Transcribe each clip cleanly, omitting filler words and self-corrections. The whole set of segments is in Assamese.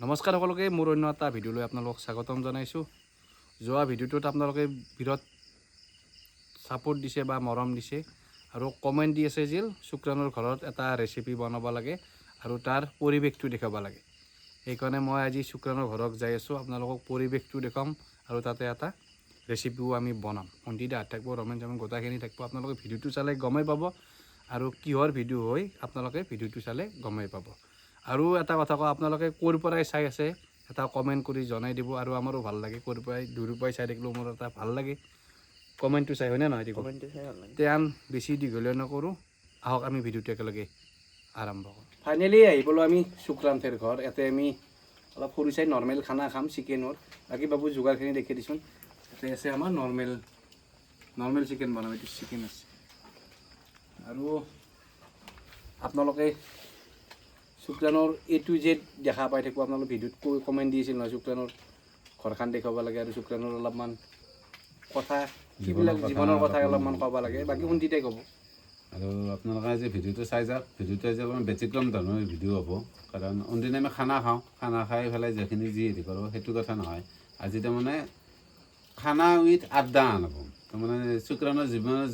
নমস্কাৰ সকলোকে মোৰ অন্য এটা ভিডিঅ'লৈ আপোনালোকক স্বাগতম জনাইছোঁ। যোৱা ভিডিঅ'টোত আপোনালোকে বিৰাট ছাপোৰ্ট দিছে বা মৰম দিছে আৰু কমেণ্ট দি আছে যে শুক্ৰাণৰ ঘৰত এটা ৰেচিপি বনাব লাগে আৰু তাৰ পৰিৱেশটো দেখাব লাগে। সেইকাৰণে মই আজি শুক্ৰাণৰ ঘৰত যাই আছোঁ, আপোনালোকক পৰিৱেশটো দেখাম আৰু তাতে এটা ৰেচিপিও আমি বনাম। ভণ্টিদা থাকিব, ৰমেন চমেন গোটাইখিনি থাকিব। আপোনালোকে ভিডিঅ'টো চালে গমেই পাব আৰু কিহৰ ভিডিঅ' হয় আপোনালোকে ভিডিঅ'টো চালে গমেই পাব। আৰু এটা কথা কওঁ, আপোনালোকে ক'ৰ পৰাই চাই আছে এটা কমেণ্ট কৰি জনাই দিব আৰু আমাৰো ভাল লাগে। ক'ৰ পৰাই দূৰৰ পৰাই চাই থাকিলেও মোৰ এটা ভাল লাগে, কমেণ্টটো চাই হয়নে নহয়? তেন বেছি দীঘলীয়া নকৰোঁ, আহক আমি ভিডিঅ'টো একেলগে আৰম্ভ কৰোঁ। ফাইনেলি আহি পালোঁ আমি শুক্ৰান্তৰ ঘৰ। ইয়াতে আমি অলপ সৰু চাই নৰ্মেল খানা খাম চিকেনৰ। বাকী বাবু যোগাৰখিনি দেখি দিছোঁন। ইয়াতে আছে আমাৰ নৰ্মেল চিকেন বনাম, এইটো চিকেন আছে। আৰু আপোনালোকে শুক্ৰাণৰ এইটো যে দেখা পাই থাকোঁ, আপোনালোকে ভিডিঅ'ত কমেণ্ট দিছিল নহয়, শুক্ৰাণৰ ঘৰখন দেখুৱাব লাগে আৰু শুক্ৰাণৰ অলপমান কথা যিবিলাক জীৱনৰ কথা অলপমান ক'ব লাগে। বাকী শুনতিতে ক'ব। আৰু আপোনালোকে আজি ভিডিঅ'টো চাই যাওক। ভিডিঅ'টো আজি অলপমান ব্যতিক্ৰম ধৰণৰ ভিডিঅ' হ'ব, কাৰণ অন্যদিনা আমি খানা খাওঁ, খানা খাই পেলাই যিখিনি যি হেৰি কৰোঁ সেইটো কথা নহয়। আজি তাৰমানে খানা উইথ আড্ডা আনব। তাৰমানে শুক্ৰাণৰ জীৱনত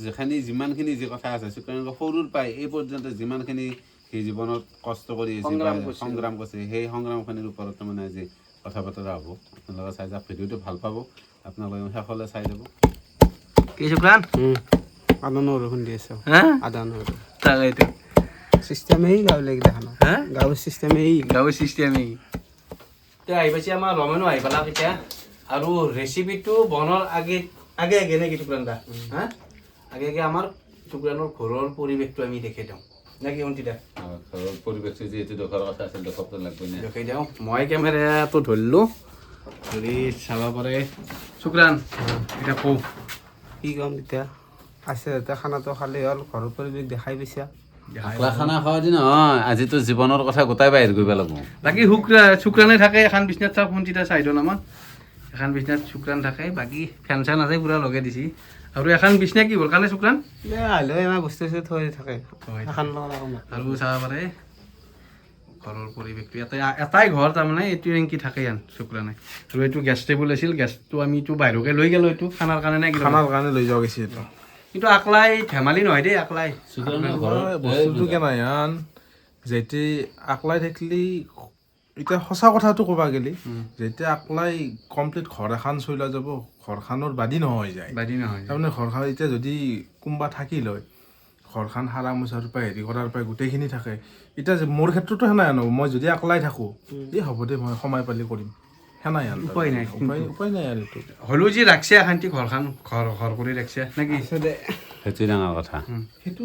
যিমানখিনি যি কথা আছে, শুক্ৰাণৰ সৰুৰ পৰাই এই পৰ্যন্ত যিমানখিনি সি জীৱনত কষ্ট কৰি আছে বা সংগ্ৰাম কৰিছে, সেই সংগ্ৰামখিনিৰ ওপৰত তাৰমানে আজি কথা বতৰা হ'ব। আপোনালোকে চাই যাওক, ভিডিঅ'টো ভাল পাব, আপোনালোকে শেষলৈ চাই যাব। কি শুক্ৰাণ? আদা নহৰু খুন্দি আছোঁ। আদা নহৰু তাকেইতো চিষ্টেমেই গাঁৱলীয়া দেখানো। গাঁৱৰ চিষ্টেমেই এতিয়া আহি পাইছে আমাৰ ৰমেনো আহি পালাক এতিয়া। আৰু ৰেচিপিটো বনোৱাৰ আগে নে কি শুক্ৰাণ দা? আগে আমাৰ শুক্ৰাণৰ ঘৰৰ পৰিৱেশটো আমি দেখাই দিওঁ নে কি অন্তিদা? ঘৰৰ পৰিৱেশটো যিহেতু দেখাৰ কথা আছিল, দেখাব লাগব নে? দেখাই দিওঁ। মই কেমেৰাটো ধৰিলোঁ, ধৰি চাব পাৰে। শুক্ৰাণ এতিয়া কওঁ কি ক'ম এতিয়া? আছে এতিয়া খানাটো খালে হ'ল, ঘৰৰ পৰিৱেশ দেখাই পাইছা। খানা খোৱা দি নহয়, আজিতো জীৱনৰ কথা গোটাই বাহিৰ কৰিব লাগিব। বাকী শুক্ৰাণে থাকে এখন বিচনাত, চাওক শুনতিতা চাইডৰ নামত এখন বিচনাত শুক্ৰাণ থাকে। বাকী ফেন চেন আছে পুৰা লগাই দিছি। আৰু এখন বিচনা কি হ'ল কাৰণে শুক্ৰাণ আহিলেও ইমান বস্তু চস্তু থৈ থাকে এখন আৰু চাব পাৰে ঘৰৰ পৰিৱেশটো। এটাই ঘৰ তাৰমানে, এইটো ৰেংকি থাকে ইয়ান শুক্ৰাণে। আৰু এইটো গেছ টেবুল আছিল, গেছটো আমি এইটো বাহিৰকে লৈ গ'লোঁ, এইটো খানাৰ কাৰণে নে খানাৰ কাৰণে লৈ যোৱা গৈছে এইটো। কিন্তু আকলাই ধেমালি নহয় দেই, আকলাই বস্তুটো কেনে ইয়ান যেতিয়া আকলাই থাকিলে, এতিয়া সঁচা কথাটো ক'বা গেলি, যেতিয়া আকলাই কমপ্লিট ঘৰ এখন চলাই যাব, ঘৰখনৰ বাদি নহয় যায়। তাৰমানে ঘৰখন এতিয়া যদি কোনোবা থাকিল হয়, ঘৰখন সাৰা মোচাৰ পৰা হেৰি কৰাৰ পৰা গোটেইখিনি থাকে। এতিয়া মোৰ ক্ষেত্ৰতো সেনাই আনো, মই যদি আকলাই থাকোঁ, এই হ'ব দে মই সময় পালি কৰিম, সেনাই আন উপায় নাই আৰু এইটো হ'লেও যি ৰাখছে এখান্তি ঘৰখন ঘৰ কৰি ৰাখছে নেকি? সেইটোৱে ডাঙৰ কথা। সেইটো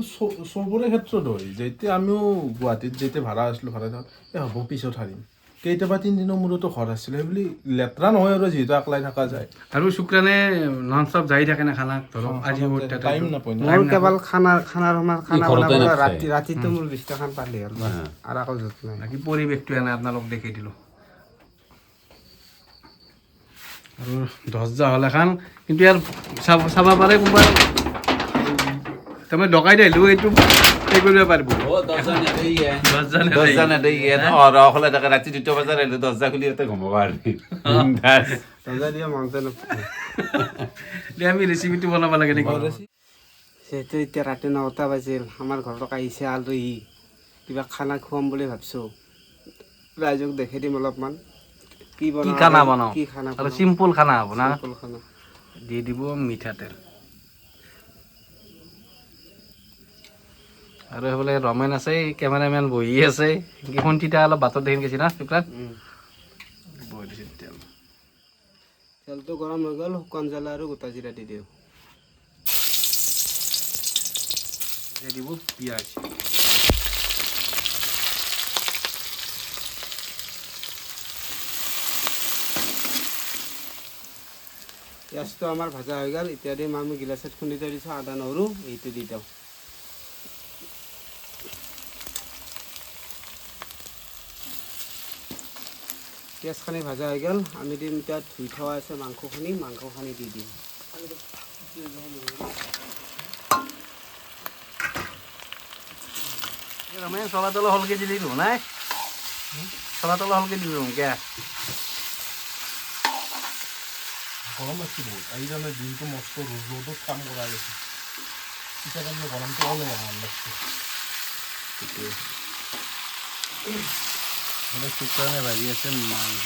চবৰে ক্ষেত্ৰত হয়। যেতিয়া আমিও গুৱাহাটীত যেতিয়া ভাড়া আছিলোঁ, ভাড়া এই হ'ব পিছত হাৰিম, কেতিয়াবা 3 দিনৰ মূৰতো ঘৰ আছিলে, সেইবুলি লেতেৰা নহয় আৰু যিহেতু আকলাই থকা যায়। আৰু শুক্ৰাণে নন ষ্টপ যাই থাকে না খানা, ধৰক আজি টাইম নাপায়। মোৰ কেৱল খানাৰ সময়ত খানা বনাবলৈ নাখায়। ৰাতিটো মোৰ বিছনাখন পালি হ'ল আৰু আকৌ য'ত নাই। বাকী পৰিৱেশটো এনে আপোনালোক দেখাই দিলোঁ। আৰু দৰ্জা হ'ল এখন, কিন্তু ইয়াৰ চাব পাৰে কোনোবা তাৰমানে ডকাইত আহিলেও এইটো সেই কৰিব পাৰিব। ৰাতি 2টা বজাত আহিলো, দৰ্জা খুলি ইয়াতে ঘুমাব পাৰি। আমি ৰেচিপিটো বনাব লাগে নেকি? যিহেতু এতিয়া ৰাতি 9টা বাজিল, আমাৰ ঘৰত আহিছে আলহী, কিবা খানা খুৱাম বুলি ভাবিছোঁ। ৰাইজক দেখাই দিম অলপমান কি খানা বনাওঁ, কি খানা আৰু চিম্পুল খানা হ'ব না। চিম্পুল খানা দি দিব মিঠাতেল। আৰু সেইফালে ৰমেন আছে, কেমেৰামেন বহি আছে। শুনতিতা অলপ বাটত দেখি গৈছে না শুক্ৰাণ? বহি দিছে তেল। তেলটো গৰম হৈ গ'ল, শুকান জ্বালা আৰু গোটা জিৰা দি দিওঁ। দি দিব পিঁয়াজ। পিঁয়াজটো আমাৰ ভাজা হৈ গ'ল। এতিয়া দিম আমি গিলাচত খুন্দি থৈ দিছোঁ আদা নহৰু, এইটো দি দিওঁ। পিঁয়াজখিনি ভাজা হৈ গ'ল, আমি দিম এতিয়া ধুই থোৱা আছে মাংসখিনি দি দিম। ৰমেন চলা তলা হলকে দিলি নাই? চলা তলা হলকে দিব কে গৰম আছে বহুত আজি জানে দিনটো মস্ত ৰ'দত কাম কৰা গৈছে এতিয়া কাৰণে গৰমটো হ'লে ভাল লাগছে মানে শুকানে ভাজি আছে মাংস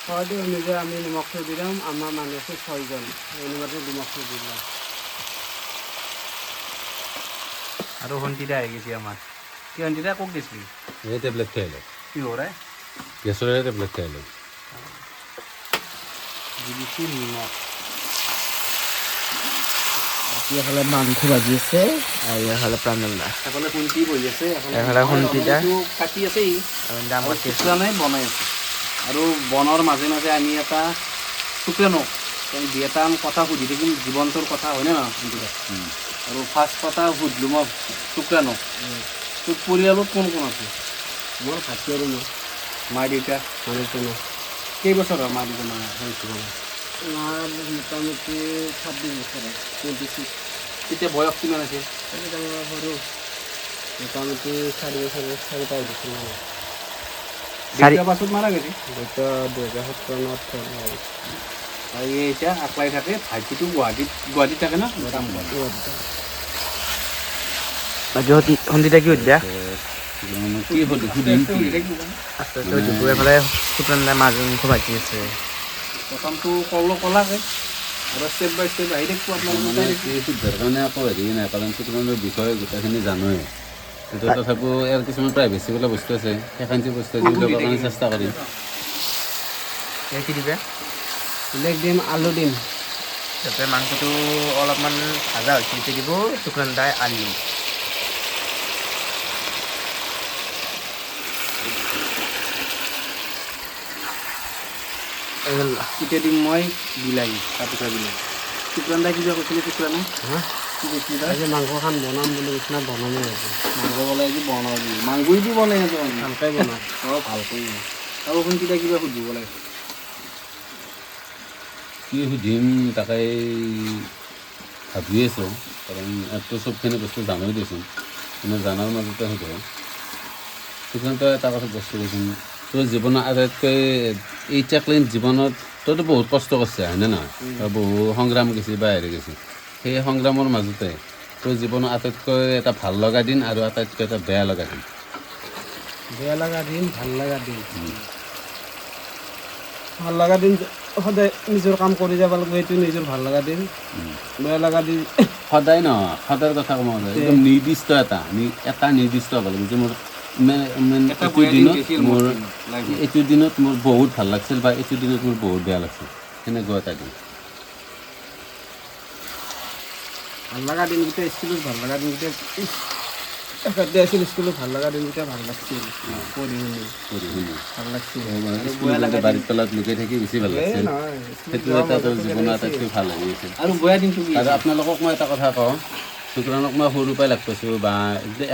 সোৱাদ অনুযায়ী আমি নিমখটো দি দিম আমাৰ মানুহ আছে 6জন সেই অনুপাতে নিমখটো দি দিম আৰু হন্তিটা আহি গৈছে আমাৰ কি হন্তিটা কোক দিছিলি এই টেবলেট খাই লওক কি হ'ব ৰে গেছৰে টেবলেট খাই লওক দি দিছোঁ নিমখ এইফালে মাংস ভাজি আছে আৰু এইফালে প্ৰাণদা এফালে খুন্তি বহি আছে এফালে খুন্তিটা। কাটি আছে ই আৰু কেঁচুৱা নাই বনাই আছে আৰু বনৰ মাজে মাজে আমি এটা শুক্ৰাণু দুই এটা কথা সুধি থাকিম জীৱনটোৰ কথা হয়নে নহয় খুন্তিটা আৰু ফাৰ্ষ্ট কথা সুধিলোঁ মই শুক্ৰাণু তোৰ পৰিয়ালত কোন কোন আছে মোৰ ভাইটি আৰু মই মা দেউতা মানুহটো নাই কেইবছৰ হয় মা দেউতা মা হৈছে আমাৰ মোটামুটি 26 বছৰ 26 তেতিয়া বয়স কিমান আছে সৰু মোটামুটি 4 বছৰ 4-5 বছৰ মান দেউতা পাছত মাৰা গৈছে দেউতা 2017 চনত আৰু এই এতিয়া আকলাই থাকে ভাইটিটো গুৱাহাটীত থাকে না কাম কৰে সন্ধিতা কি উদ্যা কি সুধিম কি আস্তে আস্তে দুপুৰ এফালে শুকান মাছ মাংস ভাজি আছে প্ৰথমটো কলাকে আৰু ষ্টেপ বাই ষ্টেপ আহি থাকিব মানে আপোনালোকে কি শুদ্ধাৰ কাৰণে একো হেৰি নাই কাৰণ শুক্ৰাণুৰ বিষয়ে গোটেইখিনি জানোৱে কিন্তু তথাপিও ইয়াৰ কিছুমান প্ৰাইভেচি বোলা বস্তু আছে সেইখানি বস্তু উলিয়াবৰ কাৰণে চেষ্টা কৰিম কি দিবে বেলেগ দিম আলু দিম যাতে মাংসটো অলপমান ভাজা হৈছে তেতিয়া দিব শুকান দাই আলু এতিয়া দিম মই বিলাহী কাটি থোৱা বিলাহী শুক্ৰান দাই কিবা কৈছিলে শুক্ৰানে কি কৈছিলে আজি মাংসখন বনাম বুলি কৈছিনা বনামেই আজি মাংস বনাই আজি বনাবি মাংসই দি বনাই আছো ভালকৈ বনাম অঁ ভালকৈ আৰু শুনকিটা কিবা সুধিব লাগে কি সুধিম তাকে ভাবি আছোঁ কাৰণ ইয়াততো চবখিনি বস্তু জানোৱেই দেচোন কিন্তু জানাৰ মাজতে সোধো সেইকাৰণে তই এটা কথা বস্তু কৈছোন তোৰ জীৱনৰ আটাইতকৈ এই টেকলিন জীৱনত তইতো বহুত কষ্ট কৰিছে হয়নে নহয় তই বহু সংগ্ৰাম গৈছে বা হেৰি গৈছে সেই সংগ্ৰামৰ মাজতে তোৰ জীৱনৰ আটাইতকৈ এটা ভাল লগা দিন আৰু আটাইতকৈ এটা বেয়া লগা দিন বেয়া লগা দিন ভাল লগা দিন ভাল লগা দিন সদায় নিজৰ কাম কৰি যাব লাগিব এইটো নিজৰ ভাল লগা দিন বেয়া লগা দিন সদায় নহয় সদায়ৰ কথা ক'ব নাযায় একদম নিৰ্দিষ্ট এটা নিৰ্দিষ্ট হ'ব লাগিব যে মোৰ এইটো দিনত মোৰ বহুত ভাল লাগিছিল বা এইটো দিনত মোৰ বহুত বেয়া লাগিছিল সেনেকুৱা এটা দিন ভাল লগা দিনকেইটা স্কুলত ভাল লগা দিনকেইটা একাডে আছিল স্কুলত ভাল লগা দিনকেইটা ভাল লাগছিল পঢ়ি শুনি ভাল লাগছিল বাৰীত তলত লুকাই থাকি বেছি ভাল লাগিছিল নহয় সেইটো এটা তোৰ জীৱনৰ আটাইতকৈ ভাল লাগি আছিল আৰু বেয়া দিনটো কি আৰু আপোনালোকক মই এটা কথা কওঁ শুক্ৰাণুক মই সৰুৰ পৰাই লগ পাইছোঁ বা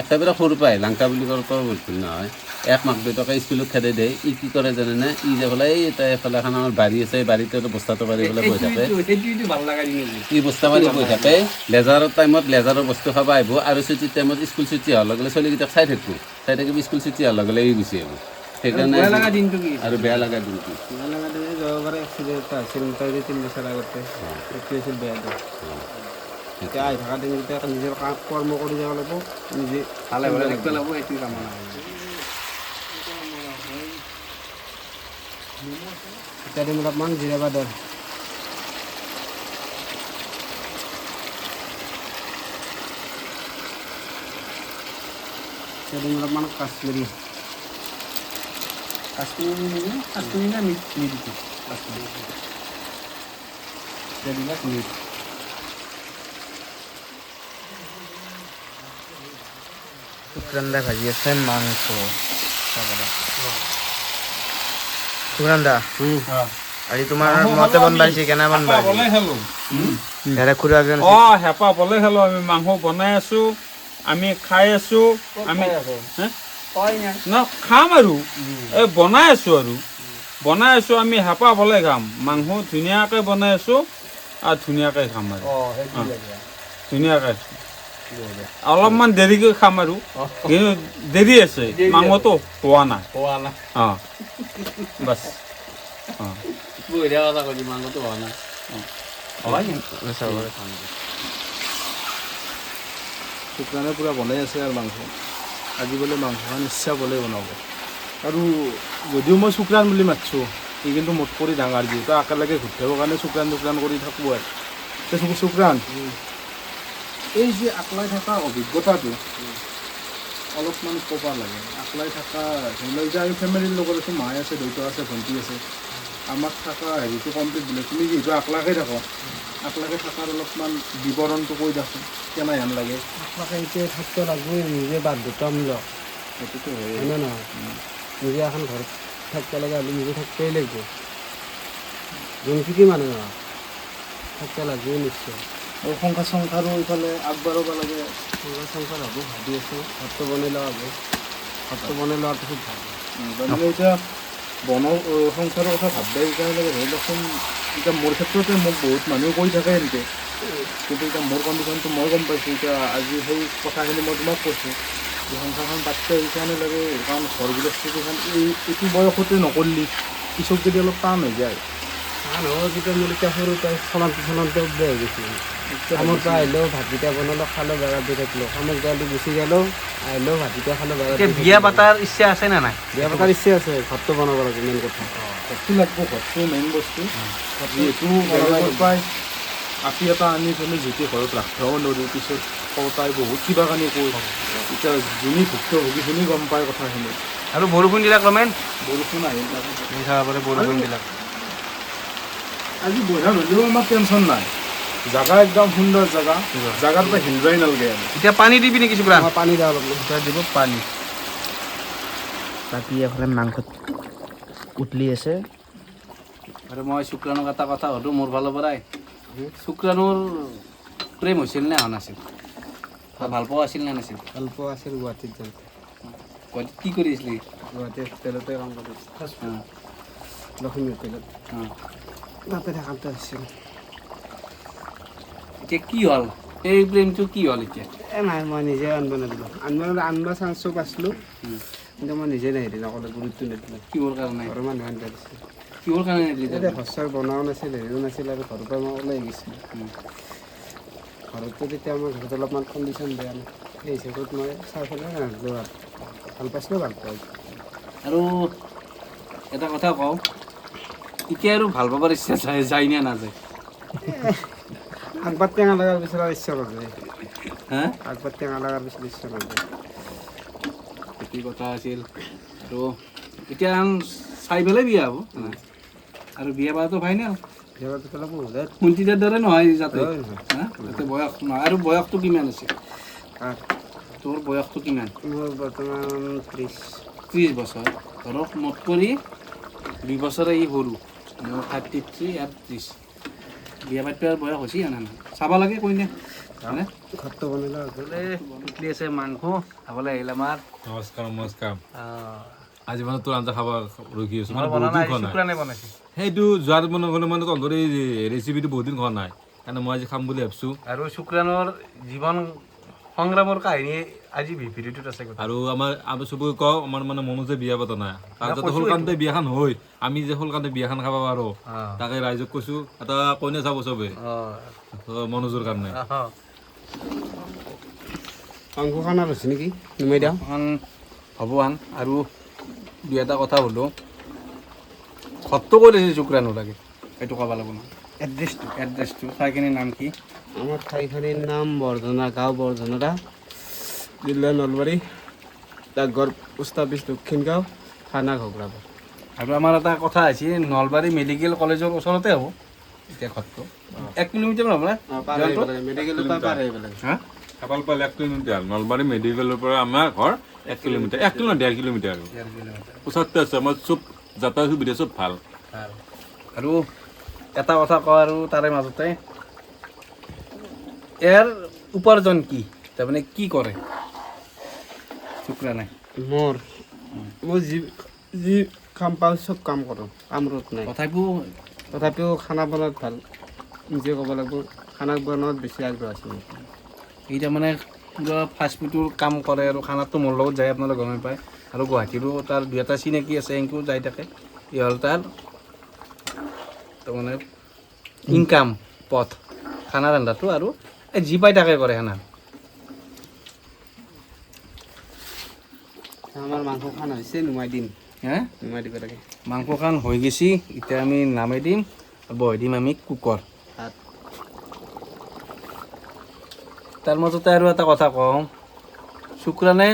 একেবাৰে সৰুৰ পৰাই লাংকা বুলি কওঁতো ভুল নহয় এক মাক দেউতাকে স্কুলত খেদাই দিয়ে ই কি কৰে জানেনে ই যে বোলে এই এটা এফালে এখন আমাৰ বাৰী আছে এই বাৰীতে বস্তাটো পাৰি পেলাই বহি থাকে সেইটোৱেইটো ভাল লগা দিন আজি ই বস্তা পাৰি বহি থাকে লেজাৰৰ টাইমত লেজাৰৰ বস্তু খাব আহিব আৰু ছুটিৰ টাইমত স্কুল ছুটি হোৱাৰ লগে লগে ছোৱালীকেইটাক চাই থাকিব স্কুল ছুটি হোৱাৰ লগে লগে গুচি আহিব সেইকাৰণে বেয়া লগা দিনটো কি আৰু বেয়া লগা দিনটো বেয়া লগা দিন যাব পাৰে এক্সিডেণ্ট এটা হৈছিল মোটামুটি 3 বছৰ আগতে এইটো হৈছিল বেয়া দিন এতিয়া আহি থকা দিনকেইটা নিজৰ কাম কৰ্ম কৰি যাব লাগিব নিজে ভালে ভালে থাকিব লাগিব এইটো কামনা এতিয়া দিন অলপমান জিৰাবা দৰ এতিয়া দিন অলপমান কাশ্মীৰী কাশ্মীৰী না মিট কাশ্মীৰী এইবিলাক মিট শুকান দাই ভাজি আছে মাংস শুকান দা আজি তোমাৰ মতে বনবাইছে কেনে বনবা বনাই খালোঁ ইয়াৰে খুৰা যেন হেঁপাহ পলে খালোঁ আমি মাংস বনাই আছোঁ আমি খাই আছোঁ আমি ন খাম আৰু এই বনাই আছোঁ আমি হেঁপাহ পলে খাম মাংস ধুনীয়াকৈ বনাই আছোঁ আৰু ধুনীয়াকৈ খাম আৰু ধুনীয়াকৈ অলপমান দেৰিকৈ খাম আৰু কিন্তু দেৰি আছে মাংসটো হোৱা নাই হোৱা নাই অঁ বাছ অঁ বঢ়িয়া কথা কৈছে মাংসটো হোৱা নাই হয় শুক্ৰানে পূৰা বনাই আছে আৰু মাংস আজি বোলে মাংসখন ইচ্ছা বোলে বনাব আৰু যদিও মই শুক্ৰান বুলি মাতিছোঁ সি কিন্তু মোত কৰি ডাঙৰ যিহেতু একেলগে ঘূৰি থাকিবৰ কাৰণে শুক্ৰান কৰি থাকোঁ আৰু শুক্ৰান এই যে আকলাই থকা অভিজ্ঞতাটো অলপমান ক'ব লাগে আকলাই থকা ধৰি লওক এতিয়া আমি ফেমিলিৰ লগত আছোঁ মায়ে আছে দেউতা আছে ভণ্টি আছে আমাক থকা হেৰিটো কমপ্লিট দিলে তুমি যিহেতু আকলাকে থাকো আকলাকে থকাৰ অলপমান বিৱৰণটো কৈ দিয়াচোন কেনে হেন লাগে আপোনালোকে এতিয়া থাকিব লাগবই নিজে বাধ্যতামূলক সেইটোতো হয়নে নহয় নিজে এখন ঘৰত থাকিব লগা হ'লে নিজে থাকিবই লাগিব যোনখিনি মানুহ নহয় থাকিব লাগবই নিশ্চয় আৰু সংসাৰো ইফালে আগবাঢ়িব লাগে সংসাৰ হ'ব ভাবি আছোঁ ঘৰটো বনাই লোৱা হ'ব ঘৰটো বনাই লোৱাটো খুব ভাল তাৰমানে এতিয়া সংসাৰৰ কথা ভাবিলে সেইকাৰণে লাগে ধৰি লওকচোন এতিয়া মোৰ ক্ষেত্ৰতে মোক বহুত মানুহে কৈ থাকে এনেকৈ কিন্তু এতিয়া মোৰ কণ্ডিশ্যনটো মই গম পাইছোঁ এতিয়া আজি সেই কথাখিনি মই তোমাক কৈছোঁ যে সংসাৰখন পাতিছে সেইকাৰণে লাগে কাৰণ ঘৰ গৃহস্থিতিখন এইটো বয়সতে নকৰিলি পিছত যদি অলপ টান হৈ যায় নহয় যেতিয়া মোৰ এতিয়া সৰুতে চলান্তে বেয়া হৈ গৈছিল কামৰ পৰা আহিলেও ভাতকেইটা বনালোঁ খালোঁ বেৰা দি থাকিলোঁ কামত গ'লোঁ গুচি গ'লোঁ আহিলেও ভাতকেইটা খালোঁ বেৰা এতিয়া বিয়া পাতাৰ ইচ্ছা আছে নে নাই বিয়া পতাৰ ইচ্ছা আছে ঘৰটো বনাব লাগে মেইন কথা ঘৰটো লাগব ঘৰটো মেইন বস্তু যিহেতু বেলেগৰ পৰাই আপি এটা আনি পেলাই যেতিয়া ঘৰত ৰাখিব নোৱাৰোঁ পিছত কওঁতাই বহুত কিবা কানি কৈ এতিয়া যোনে ভুক্তভোগীখিনি গম পায় কথাখিনি আৰু বৰষুণ দিলাক ৰমেন বৰষুণ আহিল বৰষুণ দিলাক আজি বঢ়িয়া হ'লেও আমাৰ টেনশ্যন নাই জাগা একদম সুন্দৰ জাগাৰ পৰা হিলবাই নালাগে আমি এতিয়া পানী দিবি নেকি শুক্ৰান আমাৰ পানী দিয়া অলপ দিব পানী বাকী এফালে মাংসত উতলি আছে আৰু মই শুক্ৰাণক এটা কথা সুধোঁ মোৰ ফালৰ পৰাই শুক্ৰাণৰ প্ৰেম হৈছিল নে হোৱা নাছিল ভাল পোৱা আছিল নে নাছিল অল্প আছিল গুৱাহাটীত যাম গুৱাহাটীত কি কৰি আছিলি গুৱাহাটীত হোটেলতে কাম কৰিছিল লক্ষ্মী হোটেলত তাতে থকাতে আছিল এতিয়া কি হ'ল এই প্ৰেমটো কি হ'ল এতিয়া নাই মই নিজে আনব নিদিলোঁ আনব চান্সো পাইছিলোঁ কিন্তু মই নিজে নেহেৰি নকলে গুৰুত্ব নিদিলোঁ কিহৰ কাৰণে ঘৰৰ মানুহে আনবা দিছিল কিহৰ কাৰণে নিদিলি এতিয়া ঘৰ চৰ বনাও নাছিল হেৰিও নাছিল আৰু ঘৰৰ পৰা মই ওলাই গৈছিলোঁ ঘৰতো তেতিয়া আমাৰ ঘৰত অলপমান কণ্ডিশ্যন বেয়া নাই সেই হিচাপত মই চাই পেলাই নাহিলোঁ আৰু ভাল পাইছিলোঁ ভাল পাওঁ আৰু এটা কথা কওঁ এতিয়া আৰু ভাল পাবৰ ইচ্ছা যায় নে নাযায় আগবাৰ টেঙা লগাৰ পিছত আৰু ইচ্ছা নাযায় হা আগবাৰ টেঙা লগাৰ পিছত ইচ্ছা নাযায় কি কথা আছিল আৰু এতিয়া চাই পেলাই বিয়া হ'ব আৰু বিয়া বাৰটো ফাইনেল বিয়াটো পেলাই বহুত কুন্তিতাৰ দৰে নহয় যাতে হয় নহয়। হা যাতে বয়স নহয় আৰু বয়সটো কিমান আছে কাঠ তোৰ বয়সটো কিমান মোৰ বৰ্তমান 30 বছৰ ধৰক মোত কৰি 2 বছৰে ই সৰু মোৰ 33 ইয়াত 30 বিয়া পাতিবৰ বয়স হৈছে না নহয় চাব লাগে কইনা হয়নে ঘৰটো বনাই লোৱা উঠলি আছে মাংস খাবলৈ আহিল আমাৰ নমস্কাৰ আজি মানে তোৰ আঞ্জা খাব ৰখি আছো মানে বনা বহুত নাই দিন খোৱা নাই শুক্ৰানে বনাইছে সেইটো যোৱাৰ মানে গ'লে মানে তহঁতৰ এই ৰেচিপিটো বহুত দিন খোৱা নাই কাৰণে মই আজি খাম বুলি ভাবিছোঁ আৰু শুক্ৰাণৰ জীৱন সংগ্ৰামৰ কাহিনী আজি ভিডিঅ'টোত আছে আৰু আমি চবকে কওঁ আমাৰ মানে মনো যে বিয়া পতা নাই কাৰণ যাতে সোনকালতে বিয়াখন হয় আমি যে সোনকালতে বিয়াখন খাব পাৰোঁ তাকে ৰাইজক কৈছোঁ এটা কইনা চাব চবে মনোজৰ কাৰণে মাংস খানা হৈছে নেকি নুমাই দিয়া এখন হ'ব আন আৰু দুই এটা কথা হ'লেও ঘৰটো ক'ত আছে শুক্ৰাণো লাগে সেইটো ক'ব লাগিব নহয় এড্ৰেছটো ঠাইখিনিৰ নাম কি আমাৰ ঠাইখিনিৰ নাম বৰধনা গাঁও বৰধনৰা জিলা নলবাৰী ডাকঘৰ পোষ্ট অফিচ দক্ষিণ গাঁও থানা ঘগ্ৰাবাদ আৰু আমাৰ এটা কথা হৈছে নলবাৰী মেডিকেল কলেজৰ ওচৰতে হ'ব এতিয়া ঘৰটো 1 কিলোমিটাৰ হ'ব না মেডিকেলৰ পৰা পাৰ আহিব লাগে হা খাপালপাল 1 কিলোমিটাৰ নলবাৰী মেডিকেলৰ পৰা আমাৰ ঘৰ 1 কিলোমিটাৰ 1 কিলোমিটাৰ 1.5 কিলোমিটাৰ আৰু ওচৰতে আছে আমাৰ চব যাতায়াত সুবিধা চব ভাল আৰু এটা কথা কওঁ আৰু তাৰে মাজতে ইয়াৰ উপাৰ্জন কি তাৰমানে কি কৰে শুক্ৰাণে মই যি কাম পাওঁ চব কাম কৰোঁ কাম ৰ'দ নাই তথাপিও খানা বনোৱাত ভাল নিজে ক'ব লাগিব খানা বনোৱাত বেছি আগ্ৰহ আছে এইটা মানে পূৰা ফাষ্টফুডৰ কাম কৰে আৰু খানাটো মোৰ লগত যায় আপোনালোকে গমে পায় আৰু গুৱাহাটীৰো তাৰ দুই এটা চিনাকি আছে এনেকৈও যাই থাকে ই হ'ল তাৰ তাৰমানে ইনকাম পথ খানা ৰন্ধাটো আৰু এই যি পাই তাকে কৰে খানা আমাৰ মাংস খান হৈছে নুমাই দিম হে নুমাই দিব লাগে মাংস খান হৈ গৈছি এতিয়া আমি নামাই দিম আৰু বহাই দিম আমি কুকৰ ভাত তাৰ মাজতে আৰু এটা কথা কওঁ শুক্ৰানে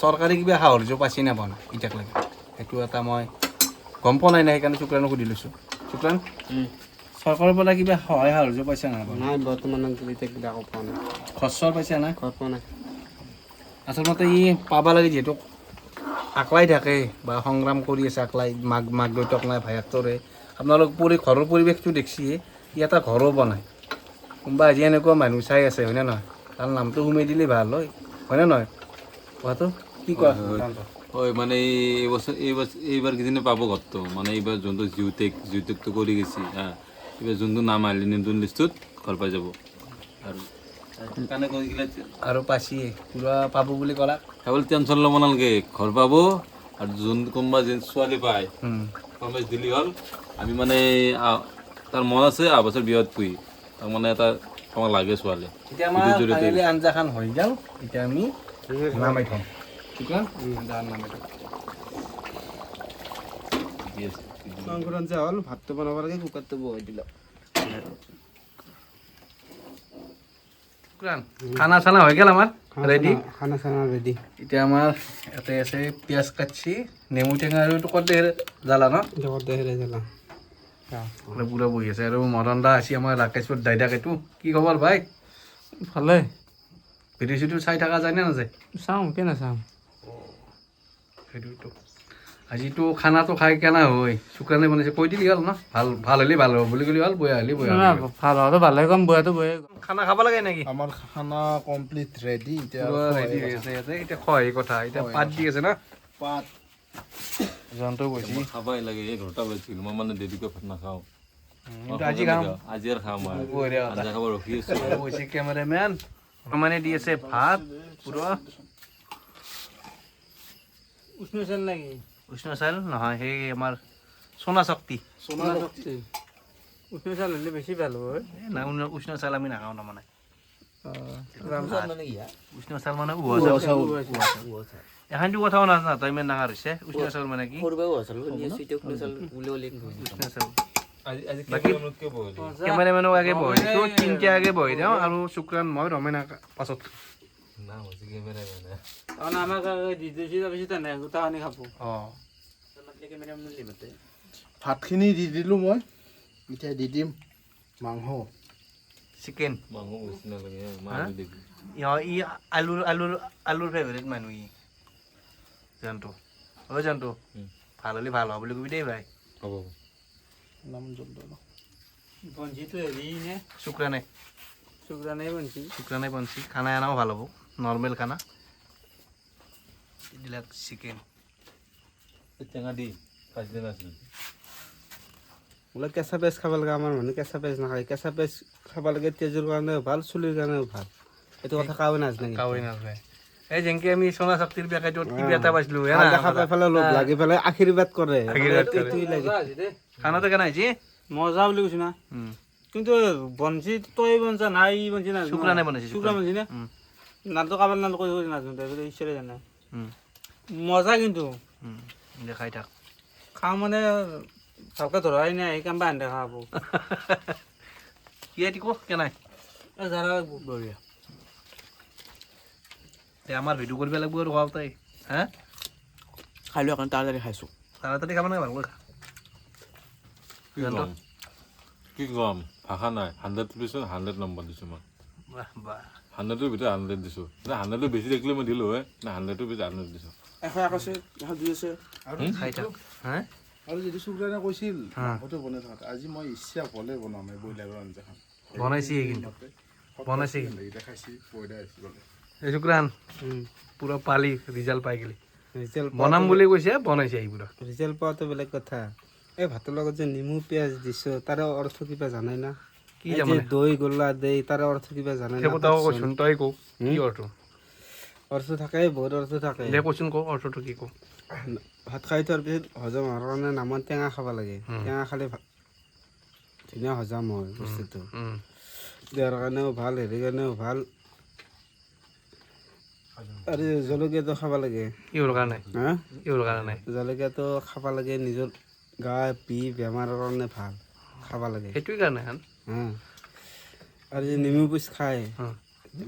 চৰকাৰী কিবা সাহাৰ্য পাইছে নে পোৱা নাই এতিয়ালৈকে সেইটো এটা মই গম পোৱা নাই সেইকাৰণে শুক্ৰাণক সুধি লৈছোঁ শুক্ৰাণ চৰকাৰৰ পৰা কিবা সহায় সাহাৰ্য পাইছে নাই পোৱা নাই বৰ্তমান এতিয়া কিবা একো পোৱা নাই খৰচৰ পাইছে নাই ঘৰত পোৱা নাই আচলতে ই পাব লাগে যিহেতু আকলাই থাকে বা সংগ্ৰাম কৰি আছে আকলাই মাক দেউতাক নাই ভায়েকটোৰে আপোনালোক ঘৰৰ পৰিৱেশটো দেখিছে ই এটা ঘৰো বনায় কোনোবা আজি এনেকুৱা মানুহ চাই আছে হয়নে নহয় তাৰ নামটো সোমাই দিলে ভাল হয় হয়নে নহয় কোৱাটো কি কোৱা হয় মানে এইবাৰ কিজানি পাব ঘৰটো মানে এইবাৰ যোনটো জিউটেকটো কৰি গৈছে এইবাৰ যোনটো নাম আহিলে নতুন লিষ্টত ঘৰ পাই যাব আৰু সেইকাৰণে কৈ গ'লে আৰু পাচিয়ে পূৰা পাব বুলি ক'লা সেইবোৰ টেনশ্যন ল'ব নালাগে ঘৰ পাব আৰু যোন কোনোবা যেন ছোৱালী পায় কমেজ দিলি হ'ল আমি মানে তাৰ মন আছে অহা বছৰ বিয়াত পুহি তাক মানে এটা আমাক লাগে ছোৱালী এতিয়া আমাৰ ফাইনেলি আঞ্জাখন হৈ যাওঁ এতিয়া আমি নামাই থওঁ ঠিক না আঞ্জাখন নামাই থওঁ মাংসৰ আঞ্জা হ'ল ভাতটো বনাব লাগে কুকাৰটো বহাই দিলোঁ খানা চানা হৈ গ'ল আমাৰ ৰেডি খানা চানা ৰেডি এতিয়া আমাৰ ইয়াতে আছে পিঁয়াজ কাটছি নেমু টেঙা আৰু এইটো ক'ত জ্বালা ন জগত দেহেৰে জ্বালা পুৰা বহি আছে আৰু মদন দা আছে আমাৰ ৰাকেশপুৰ দাইদাক এইটো কি খবৰ ভাই ভালে ভিডিঅ' চিডিঅ' চাই থকা যায় নে নাযায় চাওঁ কেনে নাচাওঁ সেইটোতো আজিতো খানাটো খাই কেনে হয় শুক্ৰাণে বনাইছে কৈ দিলি হ'ল ন ভাল হ'লে ভাল হ'ব বুলি ক'লি হ'ল বয়া হ'লে বয়া ভাল হোৱাটো ভালে কম বয়াটো বয়ে খানা খাব লাগে নেকি আমাৰ খানা কমপ্লিট ৰেডি এতিয়া ৰেডি হৈ আছে ইয়াতে এতিয়া খোৱাই কথা এতিয়া পাত দি আছে না পাত জন্তু গৈছি খাবাই লাগে 11টা বাজিছিল মই মানে দেৰিকৈ ভাত নাখাওঁ আজি খাম আজি আৰু খাম মই বঢ়িয়া কথা আঞ্জা খাব ৰখি আছো গৈছে কেমেৰামেন মানে দি আছে ভাত পুৰা উষ্ণ চাল নেকি উষ্ণ চাউল নহয় সেই আমাৰ সোণা শক্তি উষ্ণ চাল হ'লে বেছি ভাল হয় নাই উষ্ণ চাউল আমি নাখাওঁ তাৰমানে উষ্ণ চাউল মানে এখানটো কথাও নাজানা তই ইমান ডাঙৰ হৈছে উষ্ণ চাউল মানে কি উষ্ণ চাউল কেমেৰামেনক আগে বহি দিছোঁ তিনিটা আগে বহি দিওঁ আৰু শুক্ৰাণ মই ৰমেন পাছত আমাক দি দিছোঁ তাৰপিছত তেনে গোটাখিনি খাব অঁ ভাতখিনি দি দিলোঁ মই এতিয়া দি দিম মাংস চিকেন মাংস বেছি নালাগে ই আলুৰ ফেভৰেট মানুহ ই জানটো হয় জানটো ভাল হ'লে ভাল হ'ব বুলি কবি দেই ভাই হ'ব নাম জন্তু বঞ্চিটো হেৰি নে শুক্ৰাণে শুক্ৰাণে বঞ্চি খানা এনাও ভাল হ'ব নৰ্মেল খানা এইবিলাক চিকেন টেঙা দি কাজি নাছিল বোলে কেঁচা পেঁয়াজ খাব লাগে আমাৰ মানুহ কেঁচা পেঁয়াজ নাখায় কেঁচা পেঁয়াজ খাব লাগে তেজৰ কাৰণেও ভাল চুলিৰ কাৰণেও ভাল এইটো কথা কাৱে নাজানে কাৱৈ নাযায় এই যেনেকে আমি সোণা শক্তিৰ বেকাইটোত কিবা এটা পাইছিলোঁ দেখা পাই পেলাই লগ লাগি পেলাই আশীৰ্বাদ কৰে এইটোৱে লাগে খানাটো কেনে হৈছে মজা বুলি কৈছো না কিন্তু বঞ্চি তই বঞ্চা নাই ই বঞ্চি না শুক্ৰাণে বনাইছে শুক্ৰা বঞ্চি না নাটো কাবাৰ নাল কৈ নাজানো তাৰপিছত ঈশ্বৰে জানে মজা কিন্তু খাই থাক খাওঁ মানে ভালকৈ ধৰাই নাই এই কাম বান্ধে খাব কি ক কেনাই জাৰা লাগব বঢ়িয়া তে আমাৰ ভিডিঅ' কৰিব লাগিব আৰু খোৱাও তাই হা খাই লোৱা কাৰণে তাড়াতাড়ি খাইছোঁ তাড়াতাড়ি খাব নাগে ভালকৈ খা কি কম ভাষা নাই 100% 100 নম্বৰ দিছোঁ মই বাহ বাহ 100ৰ ভিতৰত 100 দিছোঁ 100ৰ বেছি থাকিলে মই দিলোঁ হয় না 100ৰ ভিতৰত 100 দিছোঁ খাই থাক হা আৰু যদি শুক্ৰাণে কৈছিল মাংসটো বনাই থাকোঁতে আজি মই ইচ্ছা হ'লে বনাম এই ব্ৰইলাৰৰ আঞ্জাখন বনাইছে কিন্তু বনাইছে এতিয়া খাইছি পইদা আহিছে বোলে এই শুক্ৰাণ পুৰা পালি ৰিজাল্ট পাই গেলি ৰিজাল্ট বনাম বুলি কৈছে বনাইছে এই পুৰা ৰিজাল্ট পোৱাটো বেলেগ কথা এই ভাতৰ লগত যে নেমু পিঁয়াজ দিছোঁ তাৰে অৰ্থ কিবা জানাই না কি এই যে তাৰমানে দৈ গোল্লা দেই তাৰে অৰ্থ কিবা জানে না? সেইবোৰ তই কৈছোন তই কওঁ কি অৰ্থ অৰ্থ থাকে, বহুত অৰ্থ থাকে। দে কৈছোন কওঁ অৰ্থটো কি কওঁ ভাত খাই থোৱাৰ পিছত হজম হোৱাৰ কাৰণে নামত টেঙা খাব লাগে। টেঙা খালে ধুনীয়া হজম হয় বস্তুটো। দেহৰ কাৰণেও ভাল, হেৰিৰ কাৰণেও ভাল। আৰু জলকীয়াটো খাব লাগে। কিহৰ কাৰণে হা কিহৰ কাৰণে জলকীয়াটো খাব লাগে, নিজৰ গা বিষ বেমাৰৰ কাৰণে ভাল, খাব লাগে। সেইটোৱে কাৰণে হান হা আৰু যে নেমু পিচ খায়,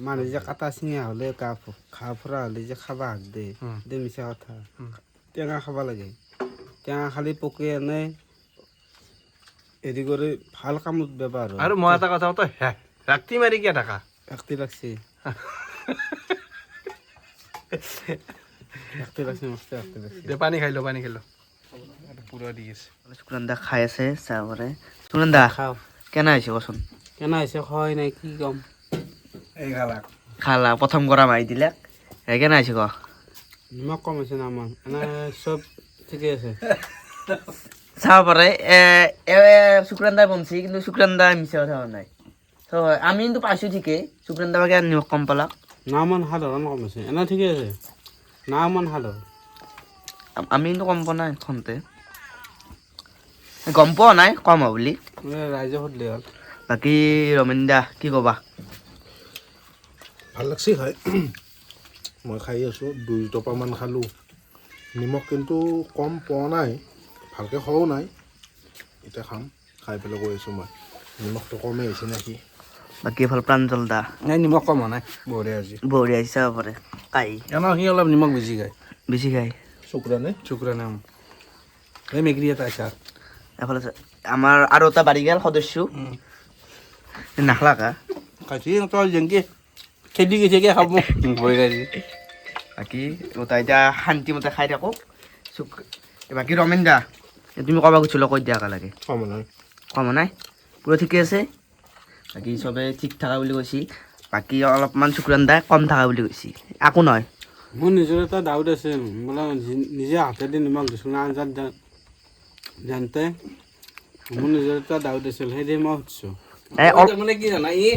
মানুহ যে কাটা চিঙা হ'লে ঘা ফুৰা হ'লে যে খাব হাক দে, সেইটো মিছা কথা। টেঙা খাব লাগে, টেঙা খালি পকি আনে হেৰি কৰি ভাল কামত ব্যৱহাৰ হয়। আৰু মই এটা কথা তই ৰাতি মাৰি কিয় থাকা শক্তি লাগছে, শক্তি লাগছে, মস্ত শক্তি লাগছে। দে পানী খাই ল পুৰা দি আছে শুক্ৰান্দা খাই আছে চাহ কৰে। শুক্ৰান্দা খাওঁ কেনে হৈছে কচোন? কেনে হৈছে খোৱাই নাই, কি ক'ম। এই খালা খালা প্ৰথম কৰা মাৰি দিলে কেনে হৈছে ক? নিমখ কম হৈছে না আমাৰ, এনে চব ঠিকে আছে। চাব পাৰে শুক্ৰান্দাই বনছি, কিন্তু শুক্ৰান্দা মিছা কথা হোৱা নাই। আমি কিন্তু পাইছোঁ ঠিকেই, শুক্ৰান্দা বাকে নিমখ কম পালাক। না মান সাধাৰণ কম আছে, এনে ঠিকে আছে। না মান সাধাৰণ আমি কিন্তু কম পোৱা নাই খন্তে, গম পোৱা নাই কম হ'ব বুলি। ৰাইজে সুধিলে হ'ল। বাকী ৰমেন দা কি ক'বা? ভাল লাগছে খাই। মই খাই আছোঁ, 2 টোপামান খালোঁ। নিমখ কিন্তু কম পোৱা নাই, ভালকৈ খোৱাও নাই। এতিয়া খাম, খাই পেলাই কৈ আছোঁ মই নিমখটো কমেই হৈছে নেকি। বাকী এফালে প্ৰাঞ্জল দা নাই নিমখ কম হোৱা নাই বঢ়িয়া আজি বঢ়িয়া আহিছে চাব পাৰে কাই সি অলপ নিমখ বেছি খায় বেছি খাই। শুক্ৰানে এই মেগৰী এটা আছে এফালে আমাৰ আৰু এটা বাঢ়ি গ'ল সদস্য নাখলাকা। খাইছি তই যেনকে খেদি গৈছেকে খাব ভয় খাইছি। বাকী ওটা এতিয়া শান্তিমতে খাই থাকক। বাকী ৰমেন দা তুমি ক'ব খুজিছিলা কৈ দিয়া লাগে কম নাই পুৰা ঠিকে আছে। বাকী চবে ঠিক থকা বুলি কৈছে, বাকী অলপমান শুক্ৰান্দাই কম থকা বুলি কৈছে, একো নহয়। মোৰ নিজৰ এটা ডাউট আছে, বোলে নিজে হাতেদি নিমখ দিছোঁ না আঞ্জাত জানতে, মোৰ নিজৰ এটা ডাউট আছিল, সেইদে মই সুধিছোঁ। মানে কি জানা ই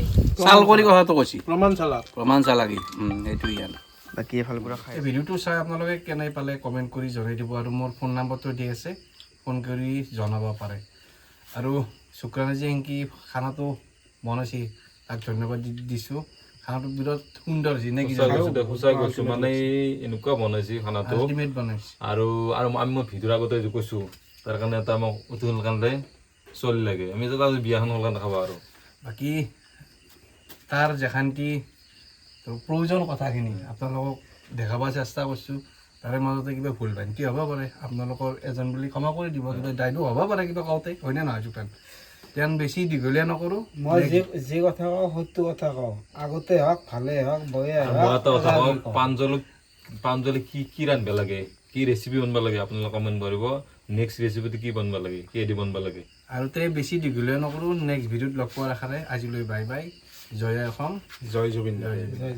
চাল কৰি কথাটো কৈছি প্ৰমাণ চালা প্ৰমাণ চালাকি সেইটো ইয়াত। বাকী এফালৰ পৰা খাই এই ভিডিঅ'টো চাই আপোনালোকে কেনে পালে কমেণ্ট কৰি জনাই দিব, আৰু মোৰ ফোন নম্বৰটো দি আছে, ফোন কৰি জনাব পাৰে। আৰু শুক্ৰানে যে এনকি খানাটো বনাইছে তাক ধন্যবাদ দিছোঁ। খানাটো বিৰাট সুন্দৰ হৈছে নে কি সঁচাই কৈছোঁ, মানে এনেকুৱা বনাইছে খানাটো। আল্টিমেট বনাইছে। আৰু মই ভিডিঅ'ৰ আগতে যে কৈছোঁ তাৰ কাৰণে এটা মোক অতি সোনকালে চলি লাগে। আমি যাতে আজি বিয়াখন সোনকালে খাব আৰু বাকী তাৰ যেখানটি প্ৰয়োজন কথাখিনি আপোনালোকক দেখাব চেষ্টা কৰিছোঁ। তাৰে মাজতে কিবা ভুল ভ্ৰান্তি হ'ব পাৰে, আপোনালোকৰ এজন বুলি ক্ষমা কৰি দিব, কিবা দায়িত্ব হ'ব পাৰে কিবা কওঁতে, হয়নে নহয় শুক্ৰান? তেন বেছি দীঘলীয়া নকৰোঁ। মই যি কথা কওঁ সত্য কথা কওঁ, আগতে হওক ভালে হওক বয়ে মই এটা কথা কওঁ, প্ৰাঞ্জলে কি ৰান্ধিব লাগে, কি ৰেচিপি বনাব লাগে, আপোনালোকে কমেণ্ট কৰিব। নেক্সট ৰেচিপিটো কি বনাব লাগে, কিহেদি বনাব লাগে। আৰু তে বেছি দীঘলীয়া নকৰোঁ, নেক্সট ভিডিঅ'ত লগ পোৱাৰ আশাৰে আজিলৈ বাই বাই। জয় অসম, জয় জুবিন জয় জয়